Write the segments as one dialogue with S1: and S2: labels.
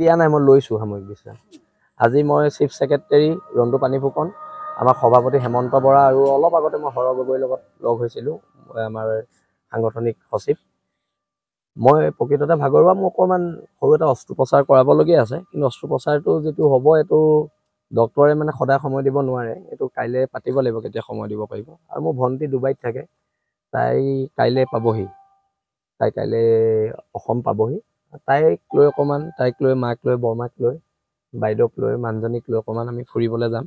S1: দিয়া নাই, মই লৈছোঁ সাময়িক বিশ্ৰাম। আজি মই চিফ ছেক্ৰেটাৰী ৰন্তু পানী ফুকন, আমাৰ সভাপতি হেমন্ত বৰা আৰু অলপ আগতে মই হৰ গগৈৰ লগত লগ হৈছিলোঁ, আমাৰ সাংগঠনিক সচিব। মই প্ৰকৃততে ভাগৰুৱা, মোৰ অকণমান সৰু এটা অস্ত্ৰোপচাৰ কৰাবলগীয়া আছে, কিন্তু অস্ত্ৰোপচাৰটো যিটো হ'ব এইটো ডক্টৰে মানে সদায় সময় দিব নোৱাৰে, এইটো কাইলৈ পাতিব লাগিব কেতিয়া সময় দিব পাৰিব। আৰু মোৰ ভণ্টি ডুবাইত থাকে, তাই কাইলৈ পাবহি, তাই কাইলৈ অসম পাবহি। তাইক লৈ অকণমান, তাইক লৈ মাক লৈ বৰমাক লৈ বাইদেউক লৈ মানুহজনীক লৈ অকণমান আমি ফুৰিবলৈ যাম।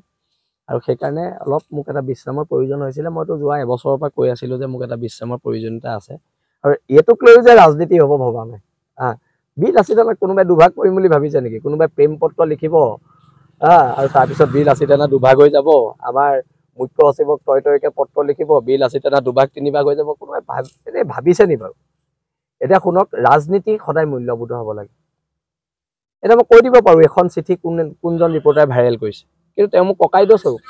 S1: আৰু সেইকাৰণে অলপ মোক এটা বিশ্ৰামৰ প্ৰয়োজন হৈছিলে। মইতো যোৱা এবছৰৰ পৰা কৈ আছিলোঁ যে মোক এটা বিশ্ৰামৰ প্ৰয়োজনীয়তা আছে। আৰু এইটোক লৈও যে ৰাজনীতি হ'ব ভবা নাই। বীৰ লাচিত কোনোবাই দুভাগ কৰিম বুলি ভাবিছে নেকি? কোনোবাই প্ৰেম পত্ৰ লিখিব আৰু তাৰপিছত বীৰ লাচিত দুভাগ হৈ যাব। আমাৰ মুখ্য সচিবক তয়কে পত্ৰ লিখিব, বীৰ লাচিত দুভাগ তিনিভাগ হৈ যাব। কোনোবাই এনেই ভাবিছে নি বাৰু? এতিয়া শুনক, ৰাজনীতি সদায় মূল্যবোধ হ'ব লাগে। এতিয়া মই কৈ দিব পাৰোঁ এখন চিঠি কোনজন ৰিপৰ্টাৰে ভাইৰেল কৰিছে, কিন্তু তেওঁ মোক ককাইদেউ স্বৰূপ,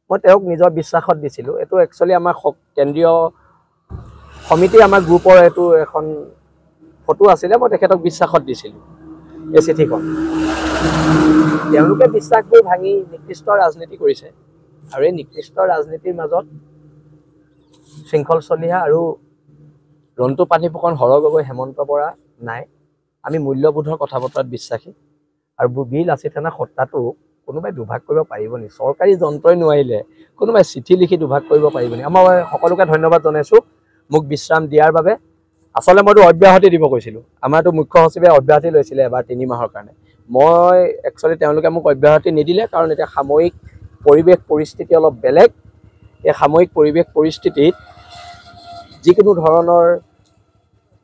S1: মই তেওঁক নিজৰ বিশ্বাসত দিছিলোঁ। এইটো একচুৱেলি আমাৰ কেন্দ্ৰীয় সমিতি, আমাৰ গ্ৰুপৰ এইটো এখন ফটো আছিলে, মই তেখেতক বিশ্বাসত দিছিলোঁ এই চিঠিখন। তেওঁলোকে বিশ্বাসবোৰ ভাঙি নিকৃষ্ট ৰাজনীতি কৰিছে, আৰু এই নিকৃষ্ট ৰাজনীতিৰ মাজত শৃংখল চলিহা আৰু ৰন্তু পানী ফুকন, হৰ গগৈ, হেমন্ত বৰা নাই। আমি মূল্যবোধৰ কথা বতৰাত বিশ্বাসী। আৰু বীৰ লাচিত সেনাৰ সত্তাটো কোনোবাই দুভাগ কৰিব পাৰিব নেকি? চৰকাৰী যন্ত্ৰই নোৱাৰিলে কোনোবাই চিঠি লিখি দুভাগ কৰিব পাৰিব নেকি? মই সকলোকে ধন্যবাদ জনাইছোঁ মোক বিশ্ৰাম দিয়াৰ বাবে। আচলতে মইতো অব্যাহতি দিব কৈছিলোঁ, আমাৰতো মুখ্য সচিবে অব্যাহতি লৈছিলে এবাৰ 3 মাহৰ কাৰণে। মই একচুৱেলি তেওঁলোকে মোক অব্যাহতি নিদিলে, কাৰণ এতিয়া সাময়িক পৰিৱেশ পৰিস্থিতি অলপ বেলেগ। এই সাময়িক পৰিৱেশ পৰিস্থিতিত যিকোনো ধৰণৰ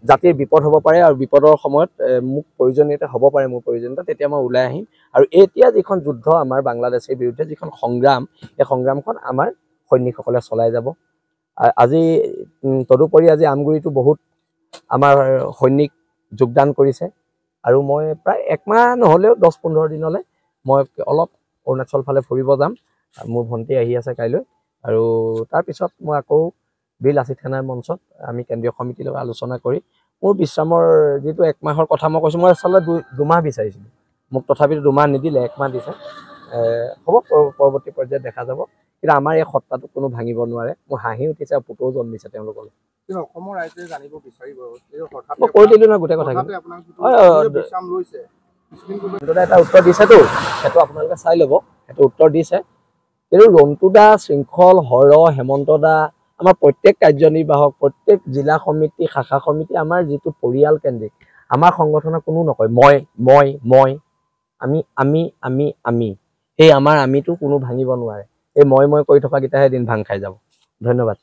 S1: জাতিৰ বিপদ হ'ব পাৰে, আৰু বিপদৰ সময়ত মোক প্ৰয়োজনীয়তা হ'ব পাৰে, মোৰ প্ৰয়োজনীয়তা, তেতিয়া মই ওলাই আহিম। আৰু এতিয়া যিখন যুদ্ধ আমাৰ বাংলাদেশৰ বিৰুদ্ধে যিখন সংগ্ৰাম, এই সংগ্ৰামখন আমাৰ সৈনিকসকলে চলাই যাব। আজি তদুপৰি আজি আমগুৰিতো বহুত আমাৰ সৈনিক যোগদান কৰিছে, আৰু মই প্ৰায় 1 মাহ নহ'লেও 10-15 দিনলৈ মই অলপ অৰুণাচল ফালে ফুৰিব যাম। মোৰ ভণ্টি আহি আছে কাইলৈ, আৰু তাৰপিছত মই আকৌ বীৰ লাচিত সেনাৰ মঞ্চত আমি কেন্দ্ৰীয় সমিতিৰ লগত আলোচনা কৰি মোৰ বিশ্ৰামৰ যিটো 1 মাহৰ কথা মই কৈছোঁ, মই আচলতে 2 মাহ বিচাৰিছিলোঁ, মোক তথাপিতো 2 মাহ নিদিলে, 1 মাহ দিছে। হ'ব, পৰৱৰ্তী পৰ্যায়ত দেখা যাব। কিন্তু আমাৰ এই সত্তাটোক কোনো ভাঙিব নোৱাৰে। মোৰ হাঁহি উঠিছে আৰু পুতৌ জন্মিছে তেওঁলোকলৈ।
S2: অসমৰ ৰাইজে জানিব বিচাৰিব,
S1: মই কৈ দিলোঁ নহয় গোটেই কথাখিনি। এটা উত্তৰ দিছেতো, সেইটো আপোনালোকে চাই ল'ব, সেইটো উত্তৰ দিছে। কিন্তু ৰন্তু দা, শৃংখল, হৰ, হেমন্ত দা, আমাৰ প্ৰত্যেক কাৰ্যনিৰ্বাহক, প্ৰত্যেক জিলা সমিতি, শাখা সমিতি, আমাৰ যিটো পৰিয়াল কেন্দ্ৰিক, আমাৰ সংগঠনৰ কোনো নকয় মই, আমি। সেই আমাৰ আমিটো কোনো ভাঙিব নোৱাৰে। এই মই কৰি থকাকেইটাহে এদিন ভাং খাই যাব। ধন্যবাদ।